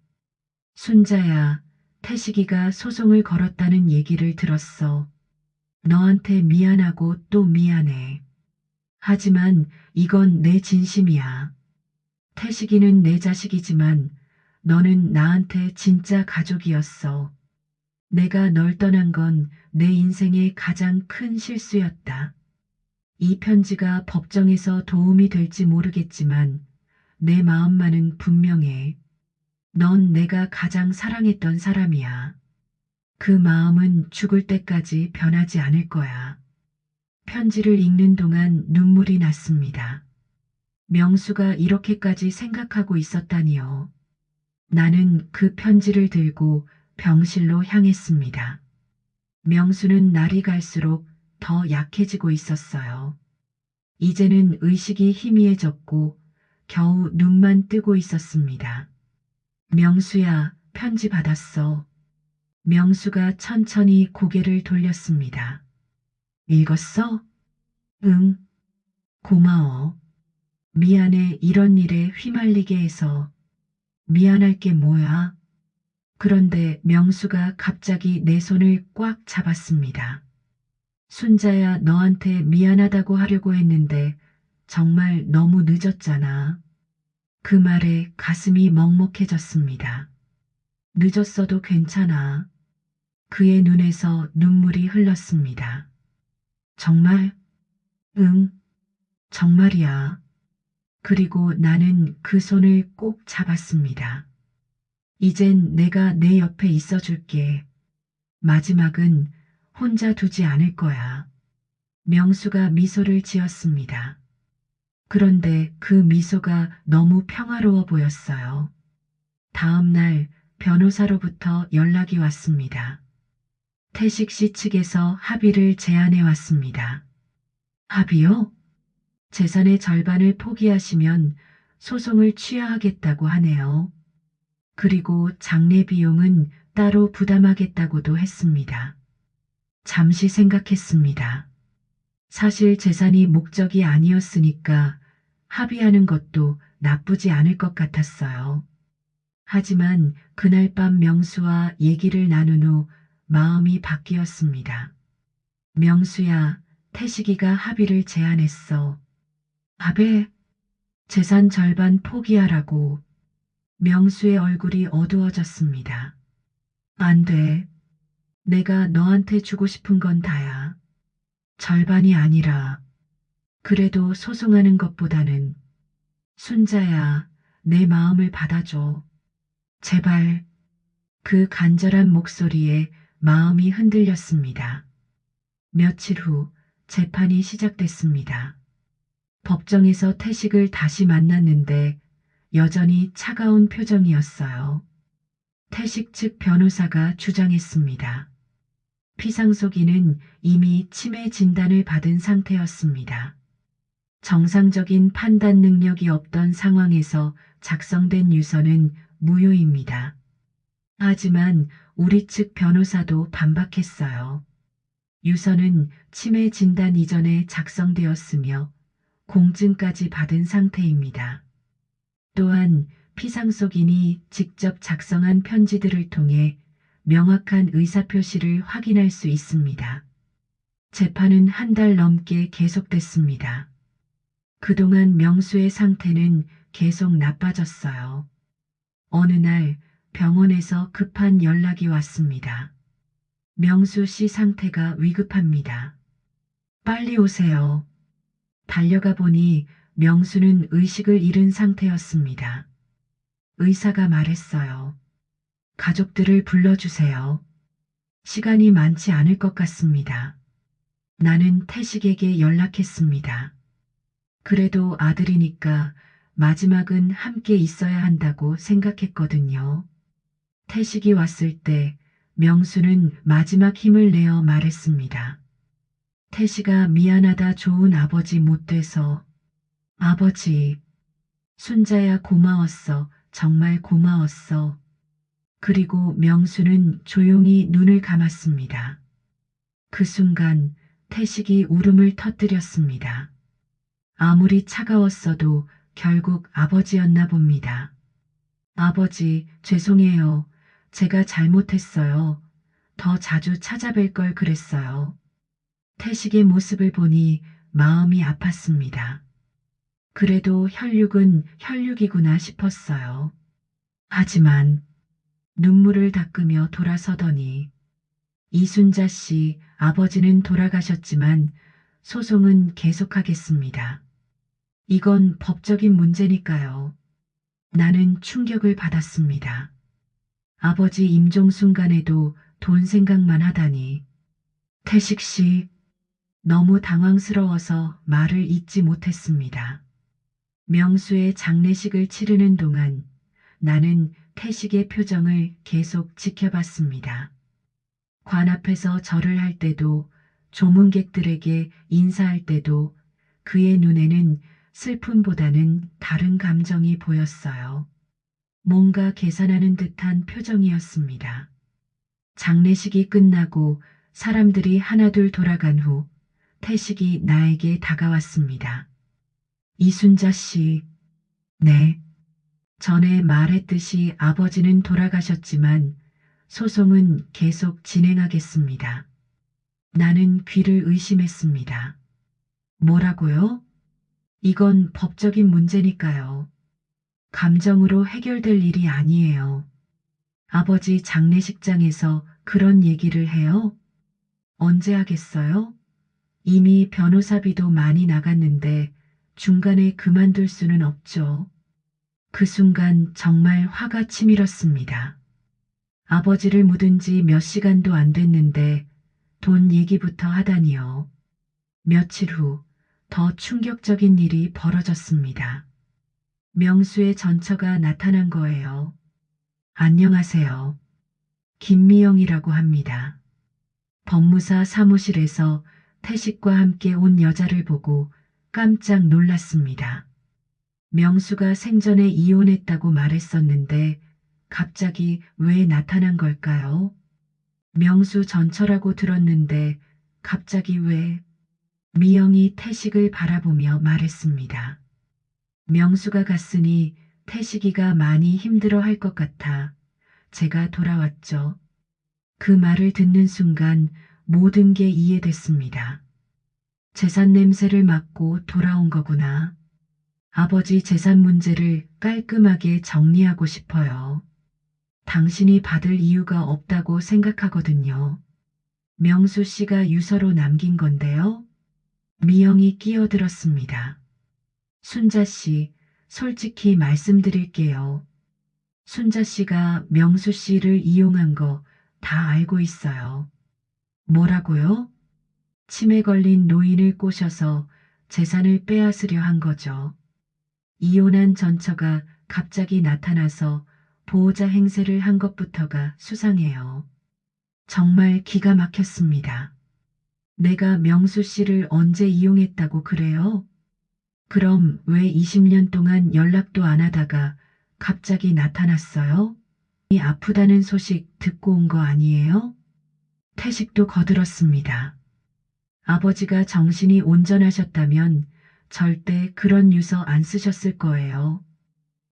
순자야, 태식이가 소송을 걸었다는 얘기를 들었어. 너한테 미안하고 또 미안해. 하지만 이건 내 진심이야. 태식이는 내 자식이지만 너는 나한테 진짜 가족이었어. 내가 널 떠난 건 내 인생의 가장 큰 실수였다. 이 편지가 법정에서 도움이 될지 모르겠지만 내 마음만은 분명해. 넌 내가 가장 사랑했던 사람이야. 그 마음은 죽을 때까지 변하지 않을 거야. 편지를 읽는 동안 눈물이 났습니다. 명수가 이렇게까지 생각하고 있었다니요. 나는 그 편지를 들고 병실로 향했습니다. 명수는 날이 갈수록 더 약해지고 있었어요. 이제는 의식이 희미해졌고 겨우 눈만 뜨고 있었습니다. 명수야, 편지 받았어. 명수가 천천히 고개를 돌렸습니다. 읽었어? 응, 고마워. 미안해, 이런 일에 휘말리게 해서. 미안할 게 뭐야? 그런데 명수가 갑자기 내 손을 꽉 잡았습니다. 순자야, 너한테 미안하다고 하려고 했는데 정말 너무 늦었잖아. 그 말에 가슴이 먹먹해졌습니다. 늦었어도 괜찮아. 그의 눈에서 눈물이 흘렀습니다. 정말? 응, 정말이야. 그리고 나는 그 손을 꼭 잡았습니다. 이젠 내가 내 옆에 있어 줄게. 마지막은 혼자 두지 않을 거야. 명수가 미소를 지었습니다. 그런데 그 미소가 너무 평화로워 보였어요. 다음 날 변호사로부터 연락이 왔습니다. 태식 씨 측에서 합의를 제안해 왔습니다. 합의요? 재산의 절반을 포기하시면 소송을 취하하겠다고 하네요. 그리고 장례 비용은 따로 부담하겠다고도 했습니다. 잠시 생각했습니다. 사실 재산이 목적이 아니었으니까 합의하는 것도 나쁘지 않을 것 같았어요. 하지만 그날 밤 명수와 얘기를 나눈 후 마음이 바뀌었습니다. 명수야, 태식이가 합의를 제안했어. 아베, 재산 절반 포기하라고. 명수의 얼굴이 어두워졌습니다. 안 돼. 내가 너한테 주고 싶은 건 다야. 절반이 아니라. 그래도 소송하는 것보다는. 순자야, 내 마음을 받아줘. 제발. 그 간절한 목소리에 마음이 흔들렸습니다. 며칠 후 재판이 시작됐습니다. 법정에서 태식을 다시 만났는데 여전히 차가운 표정이었어요. 태식 측 변호사가 주장했습니다. 피상속인은 이미 치매 진단을 받은 상태였습니다. 정상적인 판단 능력이 없던 상황에서 작성된 유서는 무효입니다. 하지만 우리 측 변호사도 반박했어요. 유서는 치매 진단 이전에 작성되었으며 공증까지 받은 상태입니다. 또한 피상속인이 직접 작성한 편지들을 통해 명확한 의사표시를 확인할 수 있습니다. 재판은 한 달 넘게 계속됐습니다. 그동안 명수의 상태는 계속 나빠졌어요. 어느 날 병원에서 급한 연락이 왔습니다. 명수 씨 상태가 위급합니다. 빨리 오세요. 달려가 보니 명수는 의식을 잃은 상태였습니다. 의사가 말했어요. 가족들을 불러주세요. 시간이 많지 않을 것 같습니다. 나는 태식에게 연락했습니다. 그래도 아들이니까 마지막은 함께 있어야 한다고 생각했거든요. 태식이 왔을 때 명수는 마지막 힘을 내어 말했습니다. 태식아 미안하다 좋은 아버지 못 돼서. 아버지. 순자야 고마웠어. 정말 고마웠어. 그리고 명수는 조용히 눈을 감았습니다. 그 순간 태식이 울음을 터뜨렸습니다. 아무리 차가웠어도 결국 아버지였나 봅니다. 아버지, 죄송해요. 제가 잘못했어요. 더 자주 찾아뵐 걸 그랬어요. 태식의 모습을 보니 마음이 아팠습니다. 그래도 혈육은 혈육이구나 싶었어요. 하지만 눈물을 닦으며 돌아서더니 이순자 씨 아버지는 돌아가셨지만 소송은 계속하겠습니다. 이건 법적인 문제니까요. 나는 충격을 받았습니다. 아버지 임종 순간에도 돈 생각만 하다니. 태식 씨, 너무 당황스러워서 말을 잇지 못했습니다. 명수의 장례식을 치르는 동안 나는 태식의 표정을 계속 지켜봤습니다. 관 앞에서 절을 할 때도 조문객들에게 인사할 때도 그의 눈에는 슬픔보다는 다른 감정이 보였어요. 뭔가 계산하는 듯한 표정이었습니다. 장례식이 끝나고 사람들이 하나둘 돌아간 후 태식이 나에게 다가왔습니다. 이순자 씨, 네. 전에 말했듯이 아버지는 돌아가셨지만 소송은 계속 진행하겠습니다. 나는 귀를 의심했습니다. 뭐라고요? 이건 법적인 문제니까요. 감정으로 해결될 일이 아니에요. 아버지 장례식장에서 그런 얘기를 해요? 언제 하겠어요? 이미 변호사비도 많이 나갔는데 중간에 그만둘 수는 없죠. 그 순간 정말 화가 치밀었습니다. 아버지를 묻은 지 몇 시간도 안 됐는데 돈 얘기부터 하다니요. 며칠 후 더 충격적인 일이 벌어졌습니다. 명수의 전처가 나타난 거예요. 안녕하세요. 김미영이라고 합니다. 법무사 사무실에서 태식과 함께 온 여자를 보고 깜짝 놀랐습니다. 명수가 생전에 이혼했다고 말했었는데 갑자기 왜 나타난 걸까요? 명수 전처라고 들었는데 갑자기 왜? 미영이 태식을 바라보며 말했습니다. 명수가 갔으니 태식이가 많이 힘들어 할 것 같아 제가 돌아왔죠. 그 말을 듣는 순간 모든 게 이해됐습니다. 재산 냄새를 맡고 돌아온 거구나. 아버지 재산 문제를 깔끔하게 정리하고 싶어요. 당신이 받을 이유가 없다고 생각하거든요. 명수 씨가 유서로 남긴 건데요. 미영이 끼어들었습니다. 순자 씨, 솔직히 말씀드릴게요. 순자 씨가 명수 씨를 이용한 거 다 알고 있어요. 뭐라고요? 치매 걸린 노인을 꼬셔서 재산을 빼앗으려 한 거죠. 이혼한 전처가 갑자기 나타나서 보호자 행세를 한 것부터가 수상해요. 정말 기가 막혔습니다. 내가 명수 씨를 언제 이용했다고 그래요? 그럼 왜 20년 동안 연락도 안 하다가 갑자기 나타났어요? 이 아프다는 소식 듣고 온 거 아니에요? 태식도 거들었습니다. 아버지가 정신이 온전하셨다면 절대 그런 유서 안 쓰셨을 거예요.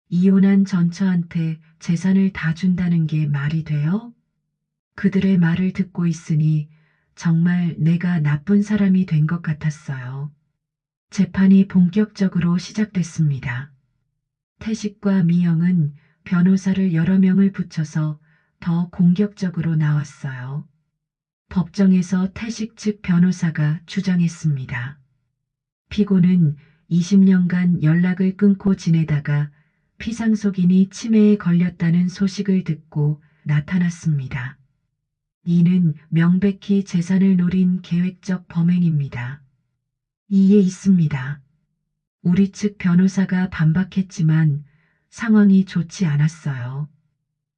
이혼한 전처한테 재산을 다 준다는 게 말이 돼요? 그들의 말을 듣고 있으니 정말 내가 나쁜 사람이 된 것 같았어요. 재판이 본격적으로 시작됐습니다. 태식과 미영은 변호사를 여러 명을 붙여서 더 공격적으로 나왔어요. 법정에서 태식 측 변호사가 주장했습니다. 피고는 20년간 연락을 끊고 지내다가 피상속인이 치매에 걸렸다는 소식을 듣고 나타났습니다. 이는 명백히 재산을 노린 계획적 범행입니다. 이에 있습니다. 우리 측 변호사가 반박했지만 상황이 좋지 않았어요.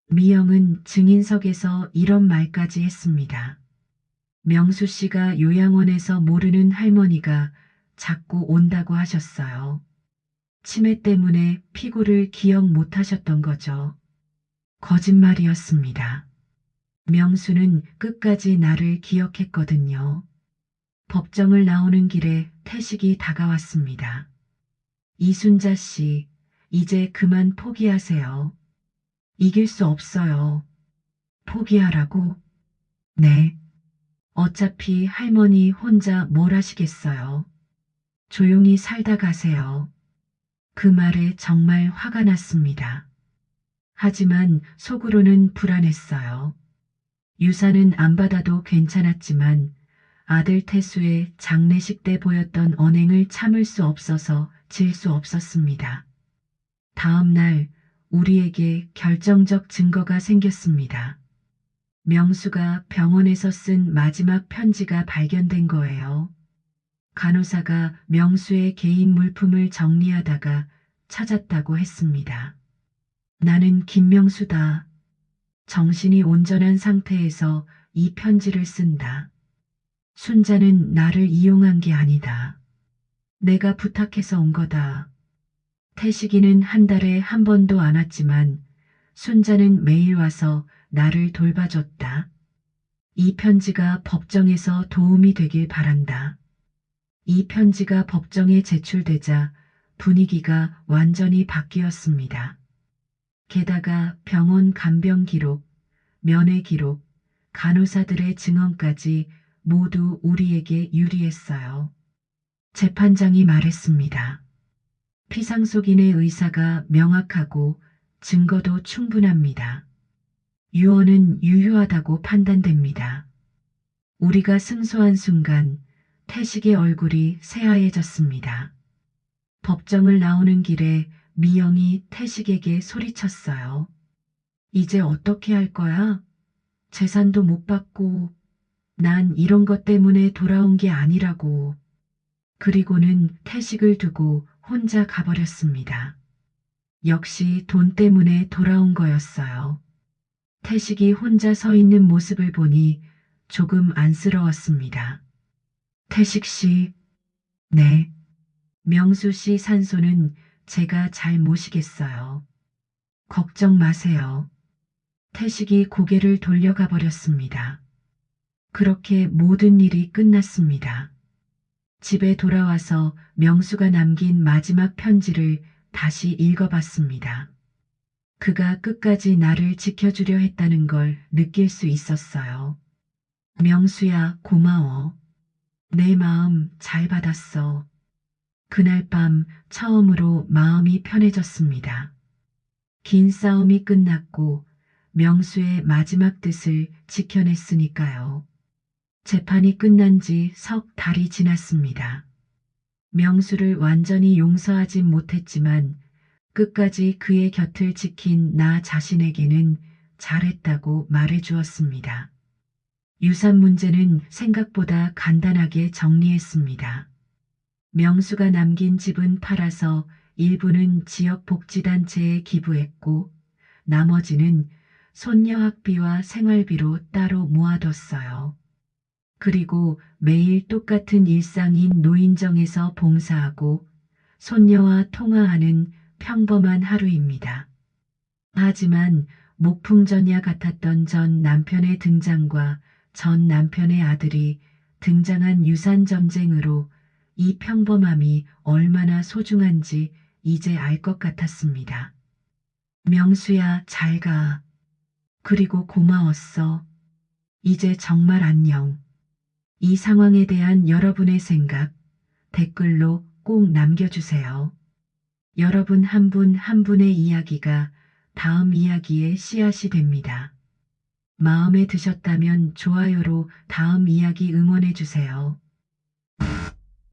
미영은 증인석에서 이런 말까지 했습니다. 명수 씨가 요양원에서 모르는 할머니가 자꾸 온다고 하셨어요. 치매 때문에 피고를 기억 못 하셨던 거죠. 거짓말이었습니다. 명수는 끝까지 나를 기억했거든요. 법정을 나오는 길에 태식이 다가왔습니다. 이순자 씨, 이제 그만 포기하세요. 이길 수 없어요. 포기하라고? 네. 어차피 할머니 혼자 뭘 하시겠어요. 조용히 살다 가세요. 그 말에 정말 화가 났습니다. 하지만 속으로는 불안했어요. 유산은 안 받아도 괜찮았지만 아들 태수의 장례식 때 보였던 언행을 참을 수 없어서 질 수 없었습니다. 다음 날 우리에게 결정적 증거가 생겼습니다. 명수가 병원에서 쓴 마지막 편지가 발견된 거예요. 간호사가 명수의 개인 물품을 정리하다가 찾았다고 했습니다. 나는 김명수다. 정신이 온전한 상태에서 이 편지를 쓴다. 순자는 나를 이용한 게 아니다. 내가 부탁해서 온 거다. 태식이는 한 달에 한 번도 안 왔지만 순자는 매일 와서 나를 돌봐줬다. 이 편지가 법정에서 도움이 되길 바란다. 이 편지가 법정에 제출되자 분위기가 완전히 바뀌었습니다. 게다가 병원 간병 기록, 면회 기록, 간호사들의 증언까지 모두 우리에게 유리했어요. 재판장이 말했습니다. 피상속인의 의사가 명확하고 증거도 충분합니다. 유언은 유효하다고 판단됩니다. 우리가 승소한 순간 태식의 얼굴이 새하얘졌습니다. 법정을 나오는 길에 미영이 태식에게 소리쳤어요. 이제 어떻게 할 거야? 재산도 못 받고 난 이런 것 때문에 돌아온 게 아니라고. 그리고는 태식을 두고 혼자 가버렸습니다. 역시 돈 때문에 돌아온 거였어요. 태식이 혼자 서 있는 모습을 보니 조금 안쓰러웠습니다. 태식 씨, 네. 명수 씨 산소는 제가 잘 모시겠어요. 걱정 마세요. 태식이 고개를 돌려가 버렸습니다. 그렇게 모든 일이 끝났습니다. 집에 돌아와서 명수가 남긴 마지막 편지를 다시 읽어봤습니다. 그가 끝까지 나를 지켜주려 했다는 걸 느낄 수 있었어요. 명수야, 고마워. 내 마음 잘 받았어. 그날 밤 처음으로 마음이 편해졌습니다. 긴 싸움이 끝났고 명수의 마지막 뜻을 지켜냈으니까요. 재판이 끝난 지 석 달이 지났습니다. 명수를 완전히 용서하진 못했지만 끝까지 그의 곁을 지킨 나 자신에게는 잘했다고 말해 주었습니다. 유산 문제는 생각보다 간단하게 정리했습니다. 명수가 남긴 집은 팔아서 일부는 지역복지단체에 기부했고 나머지는 손녀 학비와 생활비로 따로 모아뒀어요. 그리고 매일 똑같은 일상인 노인정에서 봉사하고 손녀와 통화하는 평범한 하루입니다. 하지만 목풍전야 같았던 전 남편의 등장과 전 남편의 아들이 등장한 유산 전쟁으로 이 평범함이 얼마나 소중한지 이제 알 것 같았습니다. 명수야, 잘 가. 그리고 고마웠어. 이제 정말 안녕. 이 상황에 대한 여러분의 생각, 댓글로 꼭 남겨주세요. 여러분 한 분 한 분의 이야기가 다음 이야기의 씨앗이 됩니다. 마음에 드셨다면 좋아요로 다음 이야기 응원해주세요.